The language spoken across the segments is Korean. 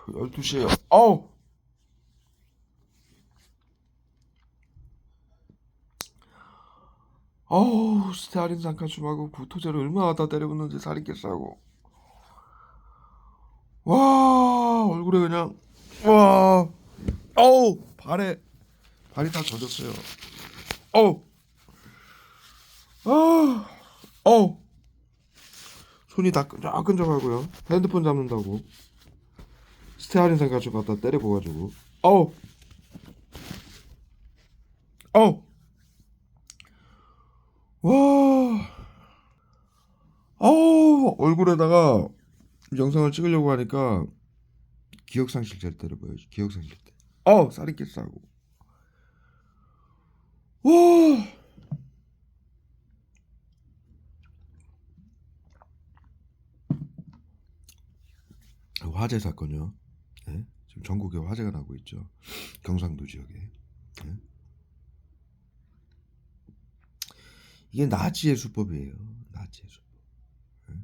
12시에요. 어우. 어우, 스타린 상가춤하고 구토제를 얼마나 다 때려붓는지 살인겠어하고. 와, 얼굴에 그냥, 와, 어우, 발이 다 젖었어요. 어우, 아, 어우, 손이 다 끈적끈적하고요. 핸드폰 잡는다고 스테아린 상가춤 갖다 때려부어가지고. 어우, 어우, 와, 어우, 얼굴에다가 영상을 찍으려고 하니까 기억상실제를 때려봐야지. 기억상실제. 살인겠어하고. 와, 화재 사건이요. 네? 지금 전국에 화재가 나고 있죠. 경상도 지역에. 네? 이게 나치의 수법이에요. 나치의 수법. 네?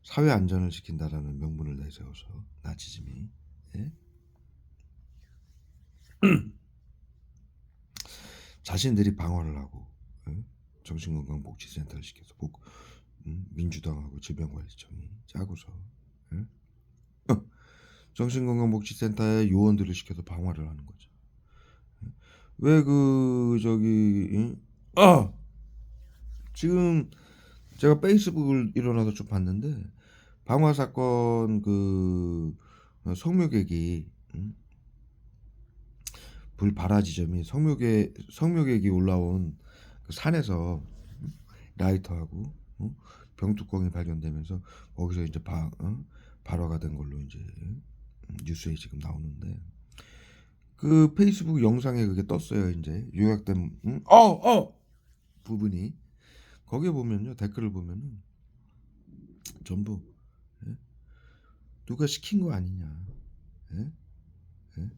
사회 안전을 지킨다라는 명분을 내세워서 나치즘이 네? 자신들이 방어를 하고 네? 정신건강복지센터를 시켜서 민주당하고 질병관리청이 짜고서 네? 정신건강복지센터에 요원들을 시켜서 방어를 하는 거죠. 왜 지금 제가 페이스북을 일어나서 좀 봤는데 방화 사건 성묘객이 불발화 지점이 성묘객이 올라온 그 산에서 라이터하고 병뚜껑이 발견되면서 거기서 이제 발화가 된 걸로 이제 뉴스에 지금 나오는데 그 페이스북 영상에 그게 떴어요. 이제 요약된 부분이 거기에 보면요 댓글을 보면은 전부 예? 누가 시킨 거 아니냐 예? 예?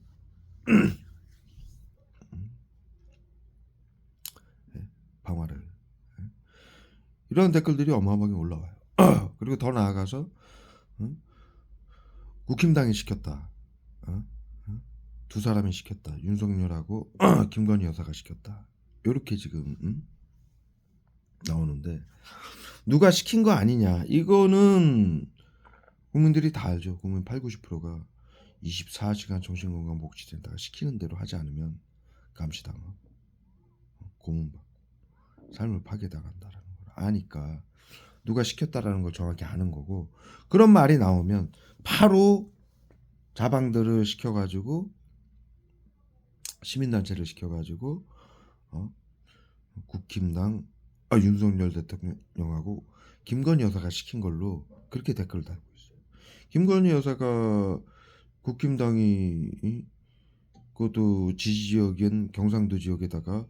예? 방화를 예? 이런 댓글들이 어마어마하게 올라와요. 그리고 더 나아가서 국힘당이 시켰다. 어? 어? 두 사람이 시켰다. 윤석열하고 김건희 여사가 시켰다. 이렇게 지금 나오는데 누가 시킨 거 아니냐? 이거는 국민들이 다 알죠. 국민 8, 90%가 24시간 정신건강복지센터가 시키는 대로 하지 않으면 감시당하고 고문받고 삶을 파괴당한다라는 걸 아니까 누가 시켰다라는 걸 정확히 아는 거고 그런 말이 나오면 바로 자방들을 시켜가지고 시민단체를 시켜가지고 국힘당 윤석열 대통령하고 김건희 여사가 시킨 걸로 그렇게 댓글을 달고 있어요. 김건희 여사가 국힘당이 그것도 지지 지역인 경상도 지역에다가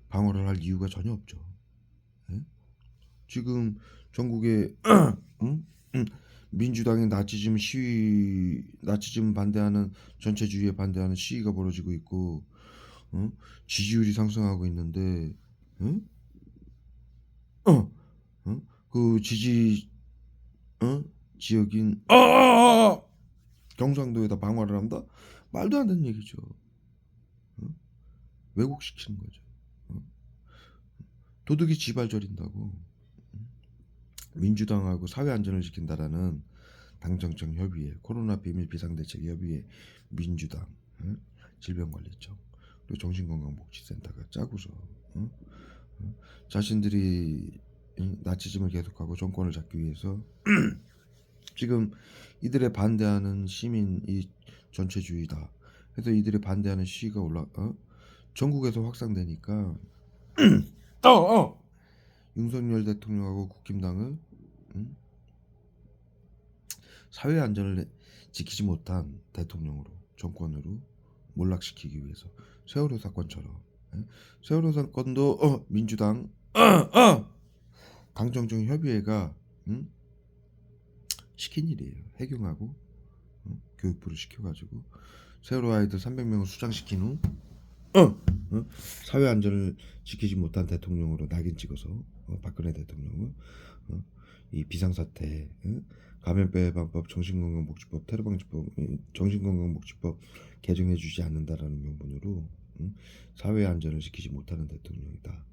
방어를 할 이유가 전혀 없죠. 예? 지금 전국에 민주당의 나치즘 반대하는 전체주의에 반대하는 시위가 벌어지고 있고 지지율이 상승하고 있는데 그 지지 지역인 경상도에다 방어를 한다? 말도 안 되는 얘기죠. 왜곡시키는 거죠. 도둑이 지발 저린다고 민주당하고 사회 안전을 지킨다라는 당정청 협의회, 코로나 비밀 비상대책 협의회, 민주당, 질병관리청, 그리고 정신건강복지센터가 짜고서 자신들이 나치즘을 계속하고 정권을 잡기 위해서 지금 이들의 반대하는 시민이 전체주의다. 그래서 이들의 반대하는 시위가 전국에서 확산되니까 윤석열 대통령하고 국힘당은 사회 안전을 지키지 못한 대통령으로 정권으로 몰락시키기 위해서 세월호 사건처럼 세월호 사건도 민주당 당정청 협의회가 시킨 일이에요. 해경하고 교육부를 시켜가지고 세월호 아이들 300명을 수장시킨 후 사회 안전을 지키지 못한 대통령으로 낙인 찍어서 박근혜 대통령은 이 비상사태, 감염병 예방법, 정신건강복지법, 테러방지법, 정신건강복지법 개정해주지 않는다라는 명분으로 사회 안전을 지키지 못하는 대통령이다.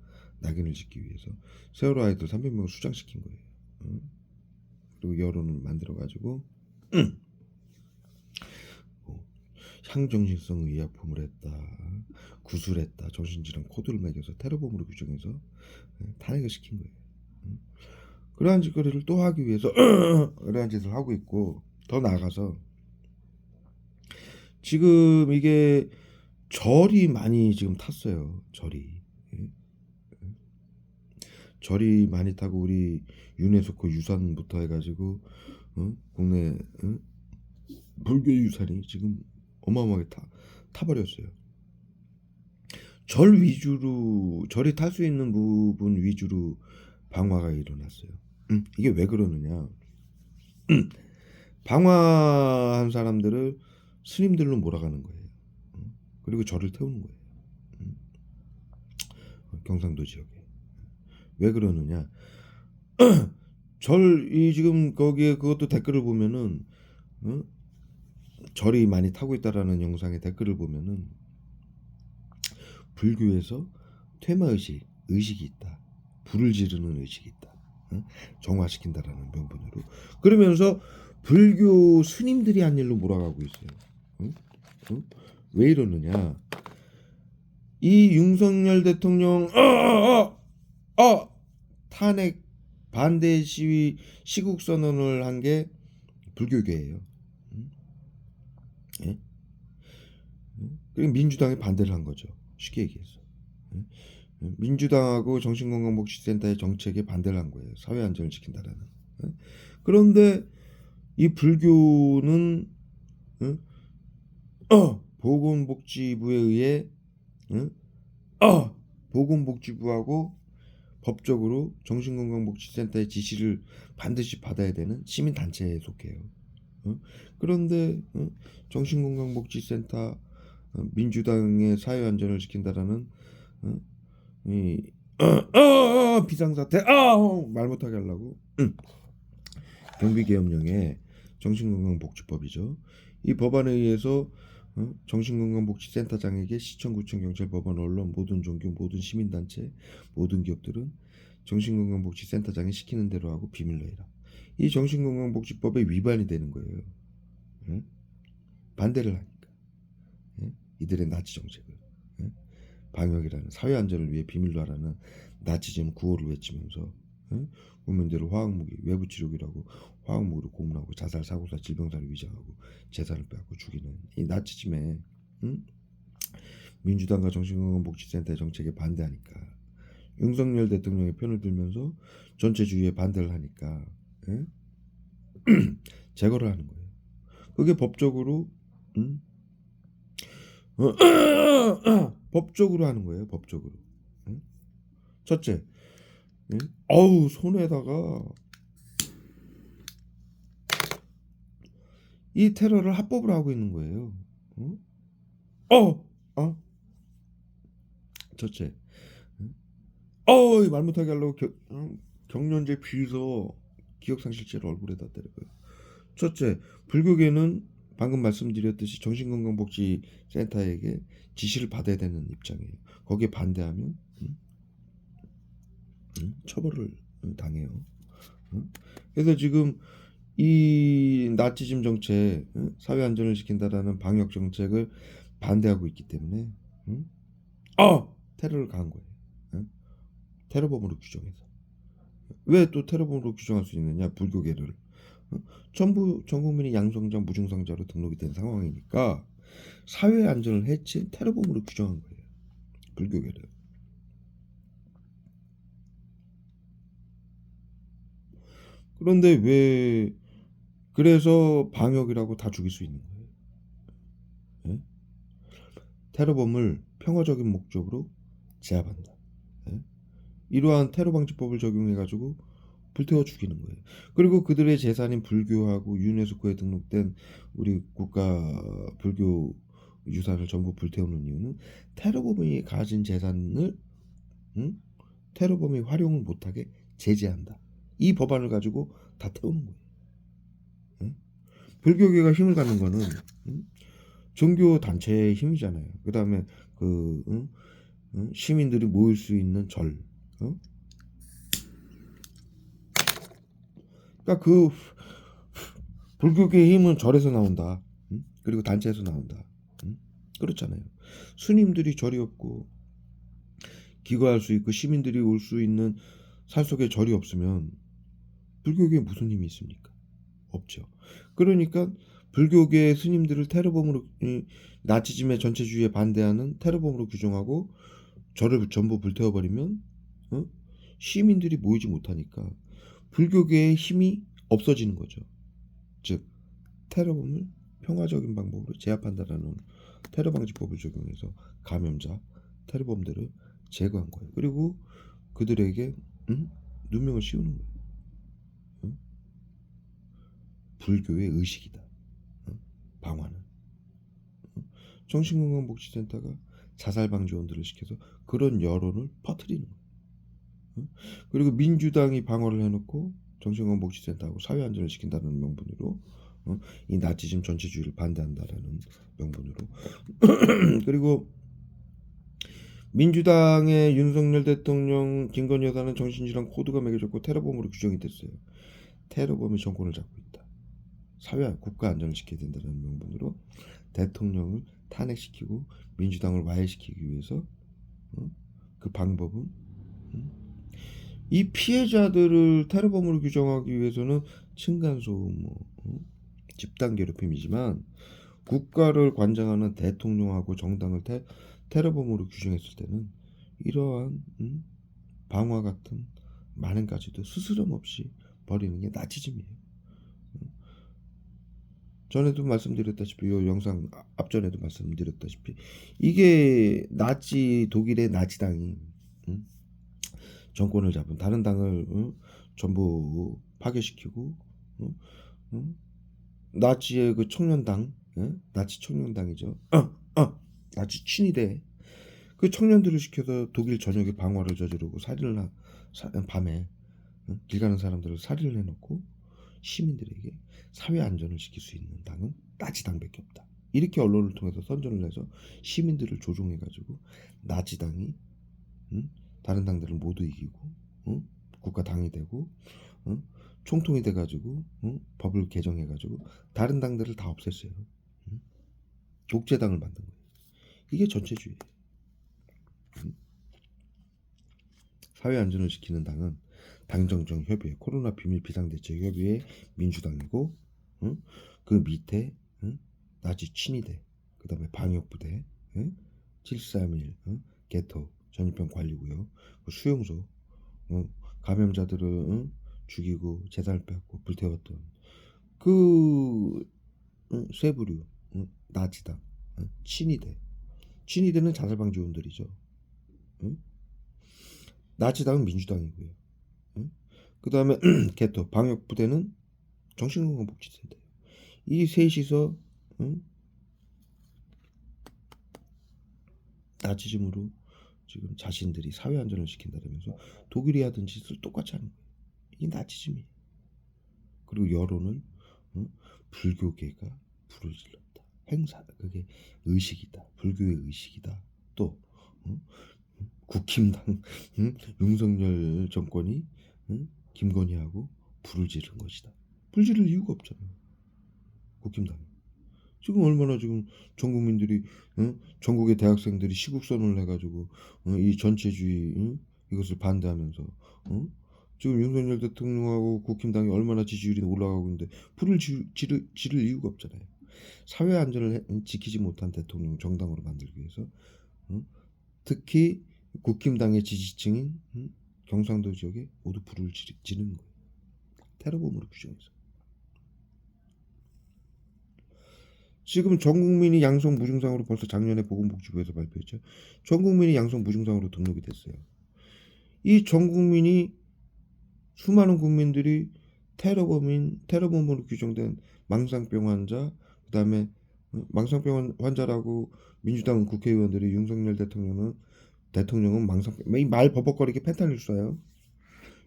낙인을 찍기 위해서 세월호 아이들 300명을 수장시킨 거예요. 그리고 여론을 만들어가지고 향정신성 의약품을 했다, 구술했다, 정신질환 코드를 매겨서 테러범으로 규정해서 탄핵을 시킨 거예요. 그러한 짓거리를 또 하기 위해서 그러한 짓을 하고 있고, 더 나아가서 지금 이게 절이 많이 지금 탔어요. 절이 많이 타고 우리 유네스코 유산부터 해가지고 국내 불교 유산이 지금 어마어마하게 타버렸어요. 절 위주로, 절이 탈 수 있는 부분 위주로 방화가 일어났어요. 이게 왜 그러느냐? 방화한 사람들을 스님들로 몰아가는 거예요. 그리고 절을 태우는 거예요. 경상도 지역에. 왜 그러느냐? 절이 지금 거기에 그것도 댓글을 보면은 절이 많이 타고 있다라는 영상의 댓글을 보면은 불교에서 퇴마의식, 의식이 있다. 불을 지르는 의식이 있다. 정화시킨다라는 명분으로. 그러면서 불교 스님들이 한 일로 몰아가고 있어요. 왜 이러느냐? 이 윤석열 대통령 탄핵 반대 시위 시국 선언을 한 게 불교계예요. 예? 그리고 민주당이 반대를 한 거죠. 쉽게 얘기해서. 민주당하고 정신건강복지센터의 정책에 반대를 한 거예요. 사회 안전을 지킨다라는. 그런데 이 불교는 보건복지부에 의해 보건복지부하고 법적으로 정신건강복지센터의 지시를 반드시 받아야 되는 시민단체에 속해요. 그런데 정신건강복지센터 민주당의 사회안전을 지킨다라는 이 비상사태 말 못하게 하려고 경비계엄령의 정신건강복지법이죠. 이 법안에 의해서 정신건강복지센터장에게 시청, 구청, 경찰, 법원, 언론, 모든 종교, 모든 시민단체, 모든 기업들은 정신건강복지센터장이 시키는 대로 하고 비밀로 해라. 이 정신건강복지법에 위반이 되는 거예요. 반대를 하니까. 이들의 나치 정책을. 방역이라는 사회안전을 위해 비밀로 하라는 나치즘 구호를 외치면서 국민들을 화학무기, 외부치료기라고 화학무기로 고문하고 자살, 사고사, 질병사를 위장하고 재산을 빼앗고 죽이는 이 나치즘에 민주당과 정신건강복지센터의 정책에 반대하니까 윤석열 대통령의 편을 들면서 전체주의에 반대를 하니까 제거를 하는 거예요. 그게 법적으로 법적으로 하는 거예요. 법적으로. 첫째, 손에다가 이 테러를 합법을 하고 있는 거예요. 첫째, 말 못하게 하려고 경련제 비서 기억상실죄를 얼굴에다 때려요. 첫째, 불교계는 방금 말씀드렸듯이 정신건강복지센터에게 지시를 받아야 되는 입장이에요. 거기에 반대하면 처벌을 당해요. 그래서 지금 이 나치즘 정책, 사회 안전을 지킨다라는 방역 정책을 반대하고 있기 때문에 테러를 가한 거예요. 테러범으로 규정해서. 왜 또 테러범으로 규정할 수 있느냐? 불교계를 전부 전 국민이 양성자, 무증상자로 등록이 된 상황이니까 사회 안전을 해친 테러범으로 규정한 거예요. 불교계를. 그런데 왜 그래서 방역이라고 다 죽일 수 있는 거예요? 테러범을 평화적인 목적으로 제압한다. 이러한 테러방지법을 적용해가지고 불태워 죽이는 거예요. 그리고 그들의 재산인 불교하고 유네스코에 등록된 우리 국가 불교 유산을 전부 불태우는 이유는 테러범이 가진 재산을 테러범이 활용을 못하게 제재한다. 이 법안을 가지고 다 태우는 거예요. 응? 불교계가 힘을 갖는 거는 응? 종교 단체의 힘이잖아요. 그다음에 그 응? 응? 시민들이 모일 수 있는 절. 응? 그러니까 그 불교계의 힘은 절에서 나온다. 응? 그리고 단체에서 나온다. 응? 그렇잖아요. 스님들이 절이 없고 기거할 수 있고 시민들이 올 수 있는 산속에 절이 없으면 불교계에 무슨 힘이 있습니까? 없죠. 그러니까 불교계 스님들을 테러범으로 나치즘의 전체주의에 반대하는 테러범으로 규정하고 절을 전부 불태워버리면 어? 시민들이 모이지 못하니까 불교계의 힘이 없어지는 거죠. 즉 테러범을 평화적인 방법으로 제압한다라는 테러방지법을 적용해서 감염자 테러범들을 제거한 거예요. 그리고 그들에게 누명을 씌우는 거예요. 불교의 의식이다. 방화는. 정신건강복지센터가 자살방지원들을 시켜서 그런 여론을 퍼뜨리는 거예요. 그리고 민주당이 방어를 해놓고 정신건강복지센터하고 사회안전을 시킨다는 명분으로 이 나치즘 전체주의를 반대한다라는 명분으로 그리고 민주당의 윤석열 대통령 김건희 여사는 정신질환 코드가 매겨졌고 테러범으로 규정이 됐어요. 테러범이 정권을 잡고 있다. 사회 국가 안전을 지켜야 된다는 명분으로 대통령을 탄핵시키고 민주당을 와해시키기 위해서 그 방법은 이 피해자들을 테러범으로 규정하기 위해서는 층간소음, 집단 괴롭힘이지만 국가를 관장하는 대통령하고 정당을 테러범으로 규정했을 때는 이러한 방화 같은 만행까지도 스스럼 없이 버리는 게 나치즘이에요. 전에도 말씀드렸다시피 이 영상 앞전에도 말씀드렸다시피 이게 나치 독일의 나치당이 정권을 잡은 다른 당을 전부 파괴시키고 나치의 그 청년당 나치 청년당이죠. 나치 친위대 그 청년들을 시켜서 독일 전역에 방화를 저지르고 살인을 밤에 길 가는 사람들을 살인을 해놓고 시민들에게 사회 안전을 지킬 수 있는 당은 나치당밖에 없다. 이렇게 언론을 통해서 선전을 해서 시민들을 조종해가지고 나치당이 다른 당들을 모두 이기고 국가 당이 되고 총통이 돼가지고 법을 개정해가지고 다른 당들을 다 없앴어요. 독재당을 만든 거예요. 이게 전체주의예요. 사회 안전을 지키는 당은 당정청 협의회, 코로나 비밀 비상대책 협의회 민주당이고 그 밑에 나치 친위대, 그 다음에 방역부대, 731 개토 전입병 관리구역, 그 수용소, 감염자들을 죽이고 재산을 뺏고 불태웠던 그 쇠부류 나치당 친위대, 친위대는 자살방지원들이죠. 나치당은 민주당이고요. 그 다음에 개토 방역부대는 정신건강복지센터예요. 이 셋이서 나치즘으로 지금 자신들이 사회안전을 지킨다면서 독일이 하던 짓을 똑같이 하는 거예요. 이게 나치즘이에요. 그리고 여론은 불교계가 불을 질렀다. 행사 그게 의식이다. 불교의 의식이다. 또 국힘당 윤석열 정권이 김건희하고 불을 지른 것이다. 불 지를 이유가 없잖아요. 국힘당 지금 얼마나 지금 전 국민들이 전국의 대학생들이 시국선언을 해가지고 이 전체주의 이것을 반대하면서 지금 윤석열 대통령하고 국힘당이 얼마나 지지율이 올라가고 있는데 불을 지를 이유가 없잖아요. 사회 안전을 지키지 못한 대통령 정당으로 만들기 위해서 특히 국힘당의 지지층인 경상도 지역에 모두 불을 지르는 거예요. 테러범으로 규정해서. 지금 전 국민이 양성 무증상으로 벌써 작년에 보건복지부에서 발표했죠. 전 국민이 양성 무증상으로 등록이 됐어요. 이 전 국민이 수많은 국민들이 테러범으로 규정된 망상병 환자, 그다음에 망상병 환자라고 민주당 국회의원들이 윤석열 대통령은 망상병 말 버벅거리게 펜타닐 쏴요.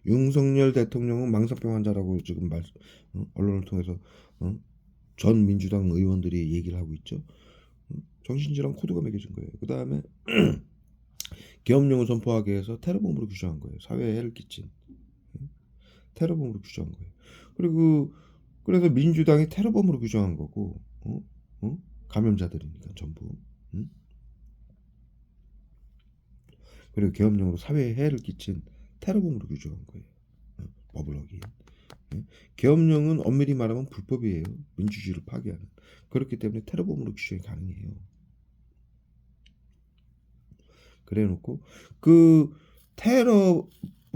윤석열 대통령은 망상병 환자라고 지금 언론을 통해서 전 민주당 의원들이 얘기를 하고 있죠. 정신질환 코드가 매겨진 거예요. 그 다음에 계엄령을 선포하게 해서 테러범으로 규정한 거예요. 사회에 해를 끼친 테러범으로 규정한 거예요. 그리고 그래서 민주당이 테러범으로 규정한 거고, 감염자들이니까 전부. 그리고 계엄령으로 사회에 해를 끼친 테러범으로 규정한 거예요. 법을 어긴. 계엄령은 엄밀히 말하면 불법이에요. 민주주의를 파괴하는. 그렇기 때문에 테러범으로 규정이 가능해요. 그래놓고 그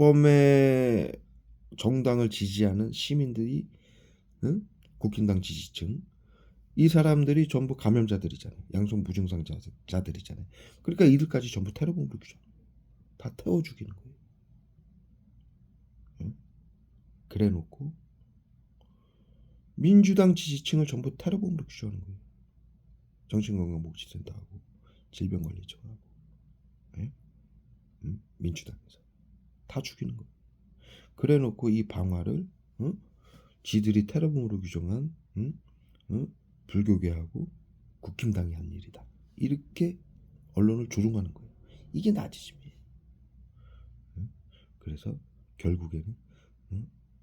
테러범의 정당을 지지하는 시민들이, 국힘당 지지층, 이 사람들이 전부 감염자들이잖아요. 양성 무증상자들이잖아요. 그러니까 이들까지 전부 테러범으로 규정. 다 태워 죽이는 거예요. 그래놓고 민주당 지지층을 전부 테러범으로 규정하는 거예요. 정신건강복지센터하고 질병관리청하고, 민주당에서 다 죽이는 거예요. 그래놓고 이 방화를 지들이 테러범으로 규정한 불교계하고 국힘당이 한 일이다. 이렇게 언론을 조종하는 거예요. 이게 나치즘이에요. 그래서 결국에는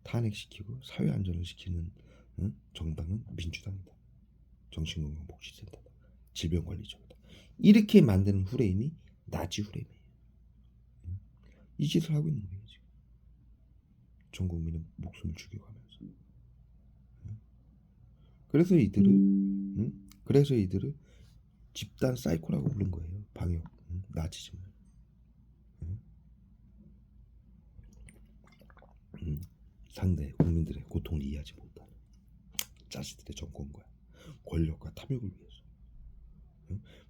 탄핵시키고 사회안전을 시키는 정당은 민주당이다. 정신건강복지센터다. 질병관리청이다. 이렇게 만드는 후레임이 나치 후레임이에요. 이 짓을 하고 있는 거예요. 지금. 전 국민의 목숨을 죽여가면서. 그래서 이들을 집단 사이코라고 부른 거예요. 방역, 나치즘을. 상대 국민들의 고통을 이해하지 못하는 자신들의 정권과 권력과 탐욕을 위해서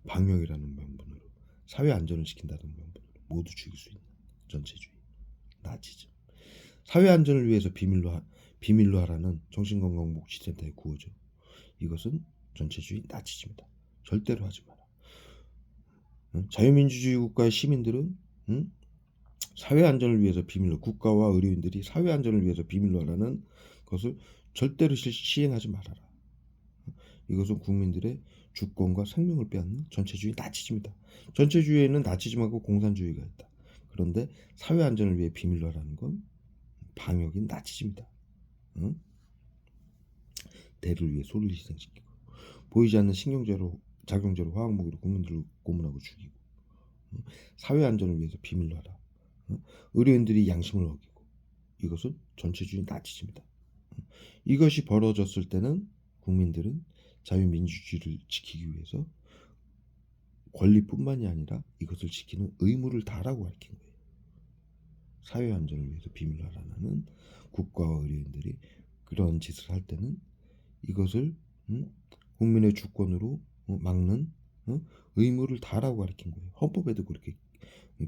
방역이라는 명분으로, 사회 안전을 시킨다는 명분으로 모두 죽일 수 있는 전체주의 나치즘. 사회 안전을 위해서 비밀로 하라는 정신건강복지센터의 구호죠. 이것은 전체주의 나치즘이다. 절대로 하지 마라. 자유민주주의 국가의 시민들은 사회 안전을 위해서 비밀로, 국가와 의료인들이 사회 안전을 위해서 비밀로 하라는 것을 절대로 시행하지 말아라. 이것은 국민들의 주권과 생명을 빼앗는 전체주의 나치즘이다. 전체주의에는 나치즘하고 공산주의가 있다. 그런데 사회 안전을 위해 비밀로 하라는 건 방역인 나치즘이다. 대를 위해 소를 희생시키고, 보이지 않는 신경제로, 작용제로, 화학무기로 국민들을 고문하고 죽이고, 사회 안전을 위해서 비밀로 하라. 의료인들이 양심을 어기고, 이것은 전체주의 나치즘이다. 이것이 벌어졌을 때는 국민들은 자유민주주의를 지키기 위해서 권리뿐만이 아니라 이것을 지키는 의무를 다하라고 가르친 거예요. 사회 안전을 위해서 비밀로 하라는 국가와 의료인들이 그런 짓을 할 때는 이것을 국민의 주권으로 막는 의무를 다하라고 가르친 거예요. 헌법에도 그렇게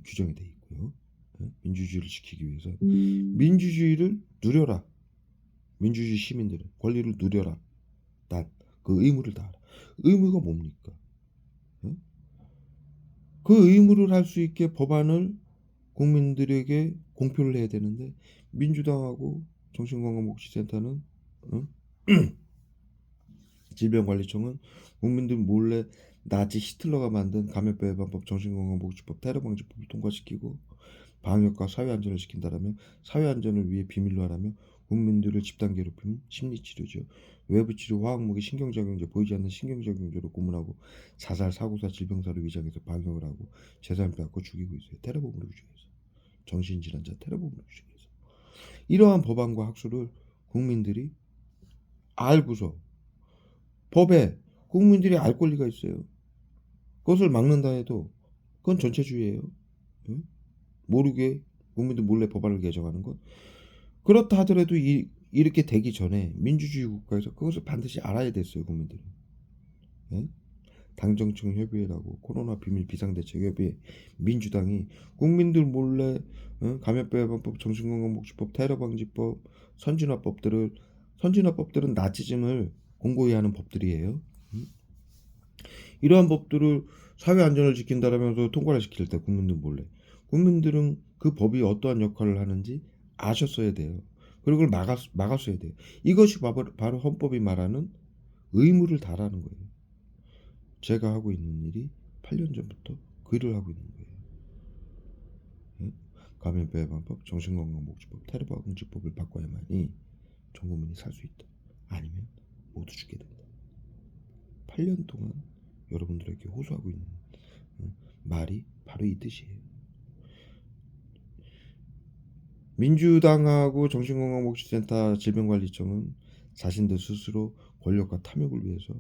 규정이 되어 있고요. 민주주의를 지키기 위해서 민주주의를 누려라. 민주주의 시민들은 권리를 누려라. 난 그 의무를 다하라. 의무가 뭡니까? 그 의무를 할 수 있게 법안을 국민들에게 공표를 해야 되는데, 민주당하고 정신건강복지센터는 질병관리청은 국민들 몰래 나치 히틀러가 만든 감염병 예방법, 정신건강복지법, 테러방지법을 통과시키고 방역과 사회안전을 시킨다라며, 사회안전을 위해 비밀로 하라며 국민들을 집단 괴롭힘, 심리치료죠, 외부치료, 화학무기, 신경작용제, 보이지 않는 신경작용제로 고문하고 자살, 사고사, 질병사를 위장해서 방역을 하고 재산을 빼앗고 죽이고 있어요. 테러범으로 규정해서, 정신질환자 테러범으로 규정해서. 이러한 법안과 학술을 국민들이 알고서, 법에 국민들이 알 권리가 있어요. 그것을 막는다 해도 그건 전체주의예요. 모르게 국민들 몰래 법안을 개정하는 것. 그렇다 하더라도 이렇게 되기 전에 민주주의 국가에서 그것을 반드시 알아야 됐어요. 국민들은. 당정청 협의회라고, 코로나 비밀 비상대책협의회, 민주당이 국민들 몰래 감염병 예방법, 정신건강복지법, 테러방지법, 선진화법들은 나치즘을 공고히 하는 법들이에요. 이러한 법들을 사회 안전을 지킨다라면서 통과를 시킬 때 국민들 몰래, 국민들은 그 법이 어떠한 역할을 하는지 아셨어야 돼요. 그리고 그걸 막았어야 돼요. 이것이 바로 헌법이 말하는 의무를 다하는 거예요. 제가 하고 있는 일이 8년 전부터 그 일을 하고 있는 거예요. 예? 감염병 예방법, 정신건강복지법, 테러방지법을 바꿔야만이 전 국민이 살 수 있다. 아니면 모두 죽게 된다. 8년 동안 여러분들에게 호소하고 있는 말이 바로 이 뜻이에요. 민주당하고 정신건강복지센터 질병관리청은 자신들 스스로 권력과 탐욕을 위해서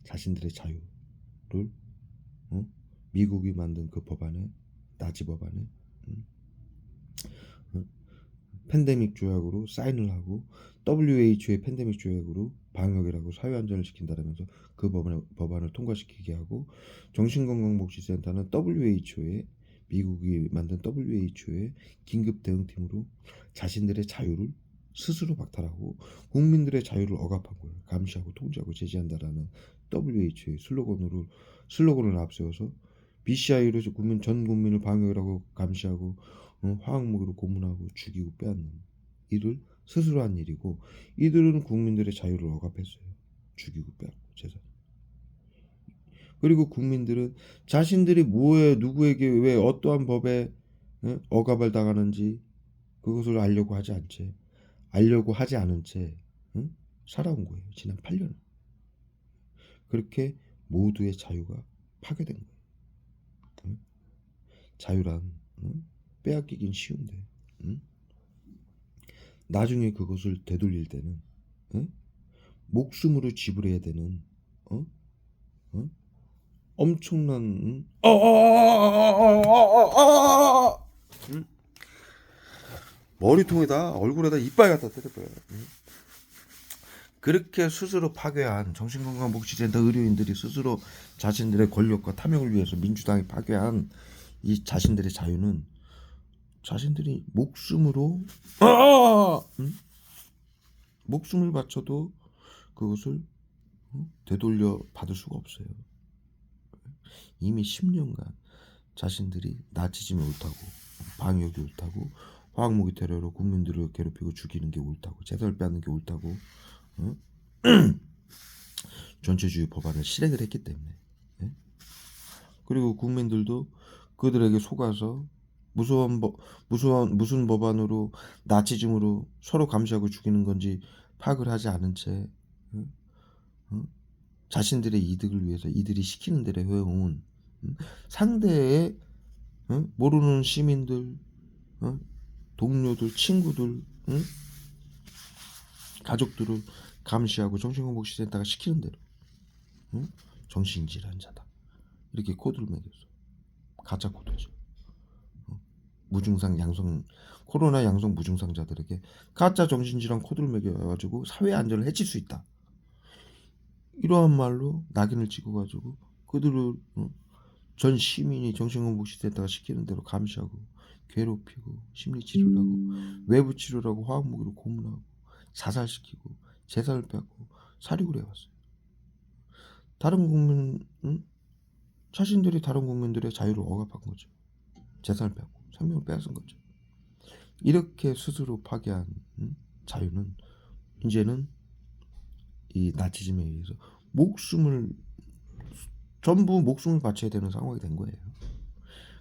자신들의 자유를 미국이 만든 그 법안에, 나치 법안에 팬데믹 조약으로 사인을 하고 WHO의 팬데믹 조약으로 방역이라고 사회안전을 지킨다면서 그 법안을 통과시키게 하고, 정신건강복지센터는 WHO의 미국이 만든 WHO의 긴급 대응팀으로 자신들의 자유를 스스로 박탈하고 국민들의 자유를 억압한 거예요. 감시하고 통제하고 제재한다라는 WHO의 슬로건을 앞세워서 BCI로 전 국민을 방역이라고 감시하고 화학무기로 고문하고 죽이고 빼앗는 일을 스스로 한 일이고, 이들은 국민들의 자유를 억압했어요. 죽이고 빼앗고 제사. 그리고 국민들은 자신들이 뭐에 누구에게 왜 어떠한 법에 억압을 당하는지 그것을 알려고 하지 않은 채 살아온 거예요. 지난 8년. 그렇게 모두의 자유가 파괴된 거예요. 자유란 빼앗기긴 쉬운데 나중에 그것을 되돌릴 때는 목숨으로 지불해야 되는 엄청난 머리통에다 얼굴에다 이빨 갖다 때려봐요. 그렇게 스스로 파괴한 정신건강복지센터 의료인들이 스스로 자신들의 권력과 탐욕을 위해서 민주당이 파괴한 이 자신들의 자유는 자신들이 목숨으로 목숨을 바쳐도 그것을 되돌려 받을 수가 없어요. 이미 10년간 자신들이 나치즘이 옳다고, 방역이 옳다고, 화학무기 테러로 국민들을 괴롭히고 죽이는 게 옳다고, 재산을 빼앗는 게 옳다고 전체주의 법안을 실행을 했기 때문에, 그리고 국민들도 그들에게 속아서 무슨 법안으로 나치즘으로 서로 감시하고 죽이는 건지 파악을 하지 않은 채 자신들의 이득을 위해서 이들이 시키는 대로 해온 상대의 모르는 시민들, 동료들, 친구들, 가족들을 감시하고 정신건강복지센터가 시키는 대로 정신질환자다 이렇게 코드를 매겼어. 가짜 코드죠. 무증상 양성 코로나 양성 무증상자들에게 가짜 정신질환 코드를 매겨가지고 사회 안전을 해칠 수 있다. 이러한 말로 낙인을 찍어가지고 그들을 전 시민이 정신건강복지센터가 시키는 대로 감시하고 괴롭히고 심리치료를 하고 외부치료를 하고 화학무기로 고문하고 자살시키고 재산을 빼앗고 살육을 해왔어요. 다른 국민, 자신들이 다른 국민들의 자유를 억압한 거죠. 재산을 빼앗고 생명을 빼앗은 거죠. 이렇게 스스로 파괴한 자유는 이제는 이 나치즘에 의해서 전부 목숨을 바쳐야 되는 상황이 된 거예요.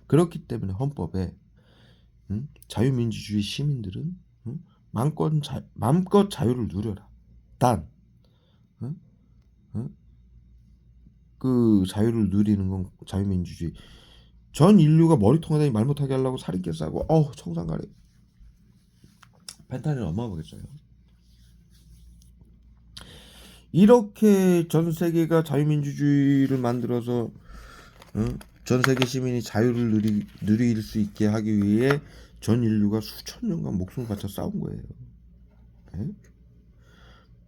그렇기 때문에 헌법에 자유민주주의 시민들은 마음껏 자유를 누려라. 단 그 자유를 누리는 건 자유민주주의. 전 인류가 머리통에다 말 못하게 하려고 살인죄 싸고 청산가리 펜타닐 어마어마하겠어요. 이렇게 전 세계가 자유민주주의를 만들어서 전 세계 시민이 자유를 누릴 수 있게 하기 위해 전 인류가 수천 년간 목숨을 바쳐 싸운 거예요.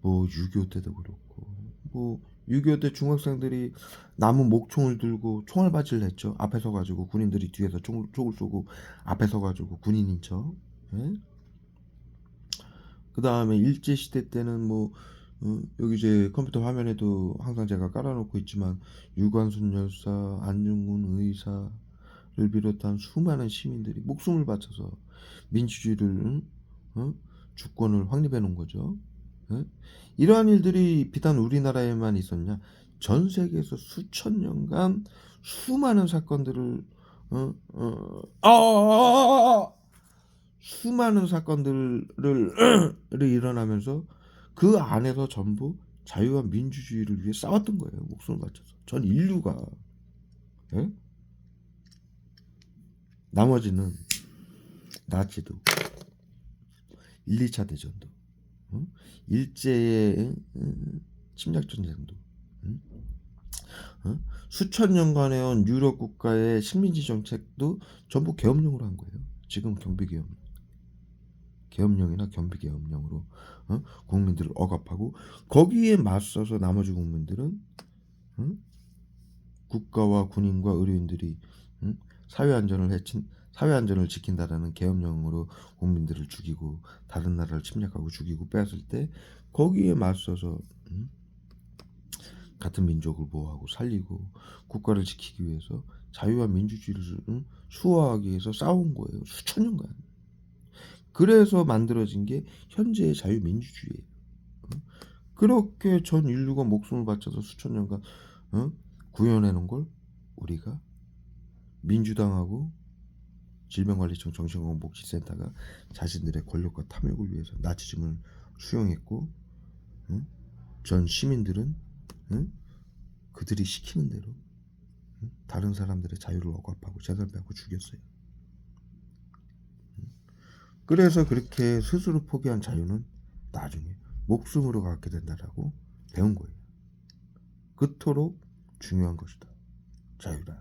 뭐 6.25 때도 그렇고, 뭐 6.25 때 중학생들이 나무 목총을 들고 총알바지를 했죠. 앞에 서가지고 군인들이 뒤에서 총을 쏘고 앞에 서가지고 군인인 척. 그 다음에 일제시대 때는 뭐 여기 이제 컴퓨터 화면에도 항상 제가 깔아놓고 있지만 유관순 열사, 안중근 의사를 비롯한 수많은 시민들이 목숨을 바쳐서 민주주의를 주권을 확립해 놓은 거죠. 이러한 일들이 비단 우리나라에만 있었냐? 전 세계에서 수천 년간 수많은 사건들을 어, 어, 수많은 사건들을 일어나면서 그 안에서 전부 자유와 민주주의를 위해 싸웠던 거예요. 목숨을 바쳐서. 전 인류가. 예? 나머지는 나치도 1, 2차 대전도 일제의 침략 전쟁도 수천 년간에 온 유럽 국가의 식민지 정책도 전부 계엄령으로 한 거예요. 지금 계엄령이나 경비계엄령으로 국민들을 억압하고 거기에 맞서서 나머지 국민들은 국가와 군인과 의료인들이 사회 안전을 지킨다라는 계엄령으로 국민들을 죽이고 다른 나라를 침략하고 죽이고 빼앗을 때 거기에 맞서서 같은 민족을 보호하고 살리고 국가를 지키기 위해서 자유와 민주주의를 수호하기 위해서 싸운 거예요. 수천 년간. 그래서 만들어진 게 현재의 자유민주주의예요. 그렇게 전 인류가 목숨을 바쳐서 수천 년간 구현해놓은 걸 우리가 민주당하고 질병관리청 정신건강복지센터가 자신들의 권력과 탐욕을 위해서 나치즘을 수용했고 전 시민들은 그들이 시키는 대로 다른 사람들의 자유를 억압하고 재산을 빼앗고 죽였어요. 그래서 그렇게 스스로 포기한 자유는 나중에 목숨으로 갖게 된다라고 배운 거예요. 그토록 중요한 것이다. 자유란.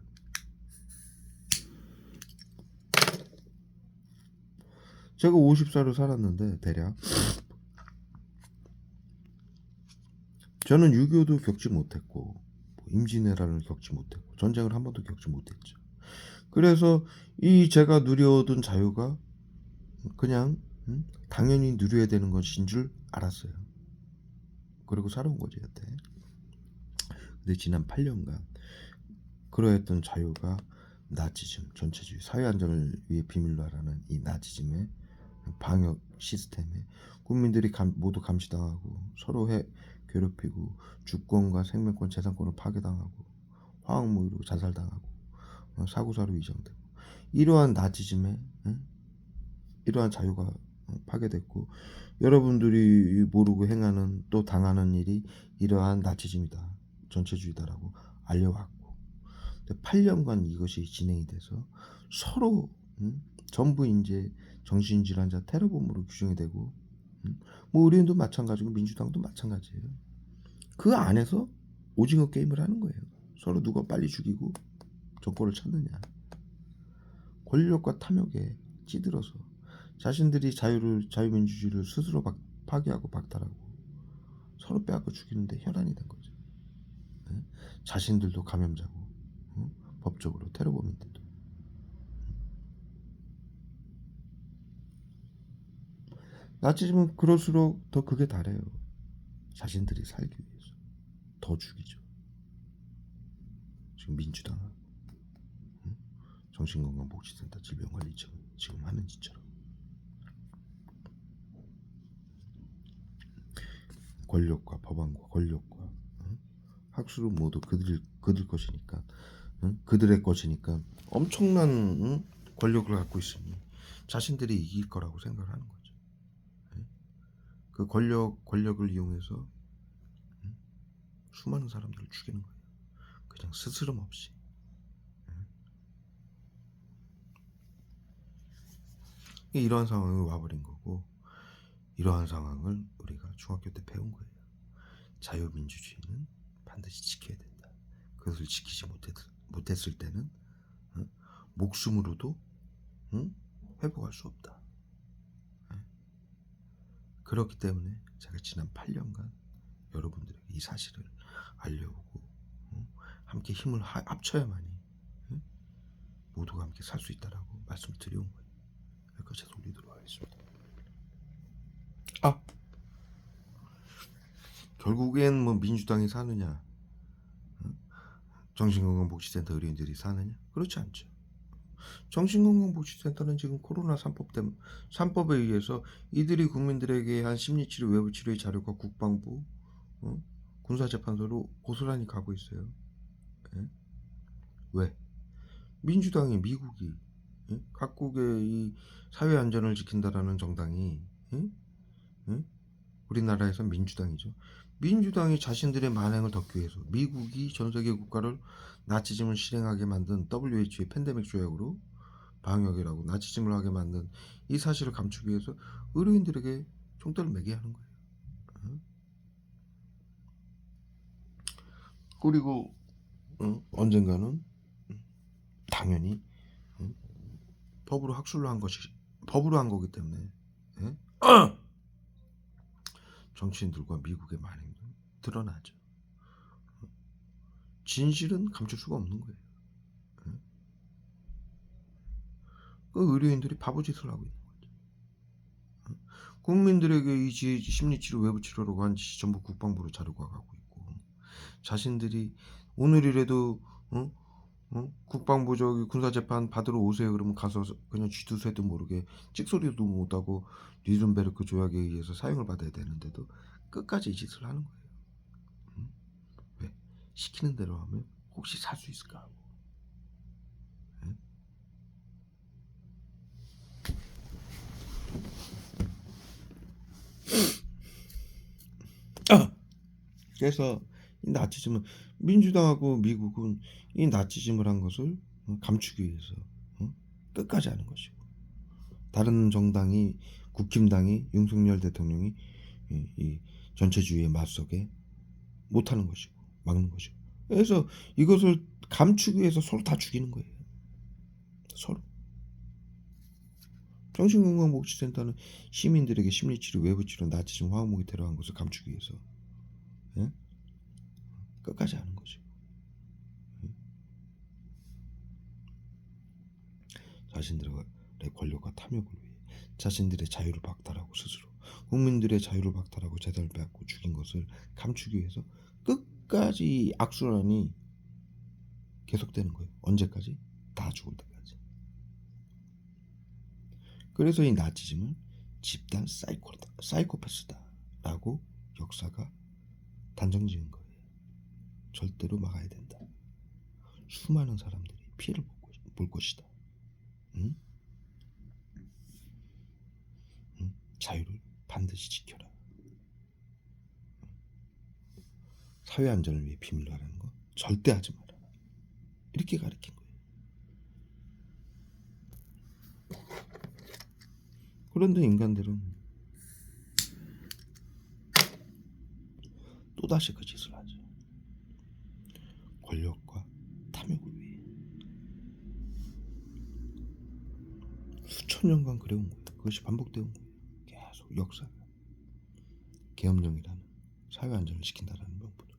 제가 50살을 살았는데 대략 저는 6.25도 겪지 못했고 임진왜란을 겪지 못했고 전쟁을 한 번도 겪지 못했죠. 그래서 이 제가 누려오던 자유가 그냥 당연히 누려야 되는 것인 줄 알았어요. 그리고 살아온 거죠 여태. 근데 지난 8년간 그러했던 자유가 나치즘, 전체주의, 사회안전을 위해 비밀로 하라는 이 나치즘의 방역 시스템에 국민들이 모두 감시당하고 서로 괴롭히고 주권과 생명권, 재산권을 파괴당하고 화학무기로 자살당하고 사고사로 위장되고 이러한 나치즘에 이러한 자유가 파괴됐고 여러분들이 모르고 행하는 또 당하는 일이 이러한 나치즘이다, 전체주의다라고 알려왔고 8년간 이것이 진행이 돼서 서로 전부 이제 정신질환자 테러범으로 규정이 되고 뭐 의료인도 마찬가지고 민주당도 마찬가지예요. 그 안에서 오징어 게임을 하는 거예요. 서로 누가 빨리 죽이고 정권을 찾느냐. 권력과 탐욕에 찌들어서 자신들이 자유민주주의를 스스로 파괴하고 박탈하고 서로 빼앗고 죽이는데 혈안이 된 거죠. 네? 자신들도 감염자고 법적으로 테러범인데도. 나치즘은 그럴수록 더 극에 달해요. 자신들이 살기 위해서 더 죽이죠. 지금 민주당은 정신건강복지센터 질병관리청 지금 하는 짓처럼 권력과 법안과 권력과 학술은 모두 그들 것이니까 그들의 것이니까 엄청난 권력을 갖고 있으니 자신들이 이길 거라고 생각을 하는 거죠. 그 권력을 이용해서 수많은 사람들을 죽이는 거예요. 그냥 스스럼 없이. 이러한 상황이 와버린 거고 이러한 상황을 우리가 중학교 때 배운 거예요. 자유민주주의는 반드시 지켜야 된다. 그것을 지키지 못했을 때는 목숨으로도 회복할 수 없다. 그렇기 때문에 제가 지난 8년간 여러분들에게 이 사실을 알려오고 함께 힘을 합쳐야만이 모두가 함께 살 수 있다라고 말씀을 드려온 거예요. 여기까지 돌리도록 하겠습니다. 결국엔 뭐 민주당이 사느냐, 정신건강복지센터 의료인들이 사느냐? 그렇지 않죠. 정신건강복지센터는 지금 코로나 3법에 의해서 이들이 국민들에게 한 심리치료, 외부치료의 자료가 국방부, 군사재판소로 고스란히 가고 있어요. 예? 왜? 민주당이 미국이 각국의 이 사회 안전을 지킨다라는 정당이 우리나라에선 민주당이죠. 민주당이 자신들의 만행을 덮기 위해서 미국이 전 세계 국가를 나치즘을 실행하게 만든 WHO의 팬데믹 조약으로 방역이라고 나치즘을 하게 만든 이 사실을 감추기 위해서 의료인들에게 총대를 매게 하는 거예요. 그리고 언젠가는 당연히 법으로 법으로 한 거기 때문에 정치인들과 미국의 만행은 드러나죠. 진실은 감출 수가 없는 거예요. 그 의료인들이 바보짓을 하고 있는 거죠. 국민들에게 이 심리치료, 외부치료로 한 짓이 전부 국방부로 자료가 가고 있고, 자신들이 오늘이라도 국방부 저기 군사재판 받으러 오세요 그러면 가서 그냥 쥐두새도 모르게 찍소리도 못하고 뉘른베르크 조약에 의해서 사형을 받아야 되는데도 끝까지 이 짓을 하는 거예요. 왜? 시키는 대로 하면 혹시 살 수 있을까 하고. 그래서 이 나치즘은 민주당하고 미국은 이 나치즘을 한 것을 감추기 위해서 끝까지 하는 것이고, 다른 정당이 국힘당이 윤석열 대통령이 이 전체주의에 맞서게 못하는 것이고 막는 것이고, 그래서 이것을 감추기 위해서 서로 다 죽이는 거예요. 서로. 정신건강복지센터는 시민들에게 심리치료, 외부치료, 나치즘, 화학무기 테러한 것을 감추기 위해서 끝까지 하는 거죠. 자신들의 권력과 탐욕을 위해 자신들의 자유를 박탈하고 스스로 국민들의 자유를 박탈하고 재산을 빼앗고 죽인 것을 감추기 위해서 끝까지 악순환이 계속되는 거예요. 언제까지? 다 죽을 때까지. 그래서 이 나치즘은 집단 사이코패스다라고 역사가 단정지은 거예요. 절대로 막아야 된다. 수많은 사람들이 피해를 볼 것이다. 응? 응? 자유를 반드시 지켜라. 사회 안전을 위해 비밀로 하라는 거 절대 하지 마라. 이렇게 가르친 거예요. 그런데 인간들은 또다시 그 짓을 하죠. 권력과 탐욕을 위해. 수천 년간 그래온 거예요. 그것이 반복되어 온 거예요. 계속 역사가. 계엄령이라는 사회 안전을 지킨다라는 명분으로.